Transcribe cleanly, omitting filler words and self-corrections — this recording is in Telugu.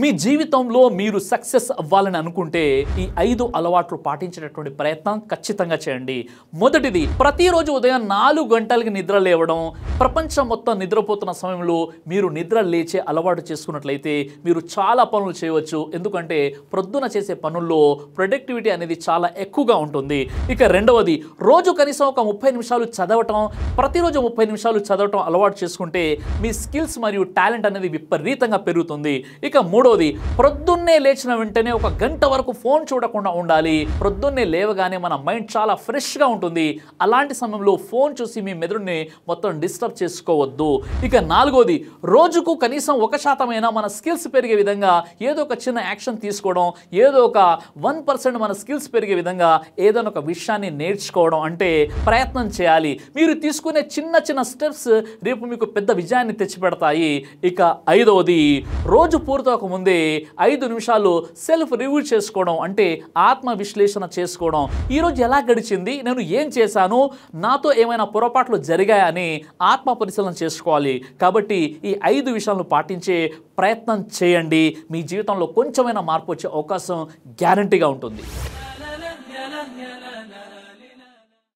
మీ జీవితంలో మీరు సక్సెస్ అవ్వాలని అనుకుంటే ఈ 5 అలవాట్లు పాటించేటటువంటి ప్రయత్నం ఖచ్చితంగా చేయండి. మొదటిది, ప్రతిరోజు ఉదయం 4 గంటలకి నిద్ర లేవడం. ప్రపంచం మొత్తం నిద్రపోతున్న సమయంలో మీరు నిద్ర లేచే అలవాటు చేసుకున్నట్లయితే మీరు చాలా పనులు చేయవచ్చు. ఎందుకంటే ప్రొద్దున చేసే పనుల్లో ప్రొడక్టివిటీ అనేది చాలా ఎక్కువగా ఉంటుంది. ఇక రెండవది, రోజు కనీసం ఒక 30 నిమిషాలు చదవటం. ప్రతిరోజు 30 నిమిషాలు చదవటం అలవాటు చేసుకుంటే మీ స్కిల్స్ మరియు టాలెంట్ అనేది విపరీతంగా పెరుగుతుంది. ఇక మూడవది, ప్రొద్దున్నే లేచిన వెంటనే 1 గంట వరకు ఫోన్ చూడకుండా ఉండాలి. ప్రొద్దున్నే లేవగానే మన మైండ్ చాలా ఫ్రెష్గా ఉంటుంది. అలాంటి సమయంలో ఫోన్ చూసి మీ మెదడుని మొత్తం డిస్టర్బ్ చేసుకోవద్దు. ఇక నాలుగోది, రోజుకు కనీసం 1% మన స్కిల్స్ పెరిగే విధంగా ఏదో ఒక చిన్న యాక్షన్ తీసుకోవడం, ఏదో ఒక 1% మన స్కిల్స్ పెరిగే విధంగా ఏదైనా ఒక విషయాన్ని నేర్చుకోవడం అంటే ప్రయత్నం చేయాలి. మీరు తీసుకునే చిన్న చిన్న స్టెప్స్ రేపు మీకు పెద్ద విజయాన్ని తెచ్చిపెడతాయి. ఇక ఐదవది, రోజు పూర్తవక ముందే 5 నిమిషాలు సెల్ఫ్ రివ్యూ చేసుకోవడం, అంటే ఆత్మ విశ్లేషణ చేసుకోవడం. ఈరోజు ఎలా గడిచింది, నేను ఏం చేశాను, నాతో ఏమైనా పొరపాట్లు జరిగాయని ఆత్మ పరిశీలన చేసుకోవాలి. కాబట్టి ఈ 5 విషయాలను పాటించే ప్రయత్నం చేయండి. మీ జీవితంలో కొంచెమైనా మార్పు వచ్చే అవకాశం గ్యారంటీగా ఉంటుంది.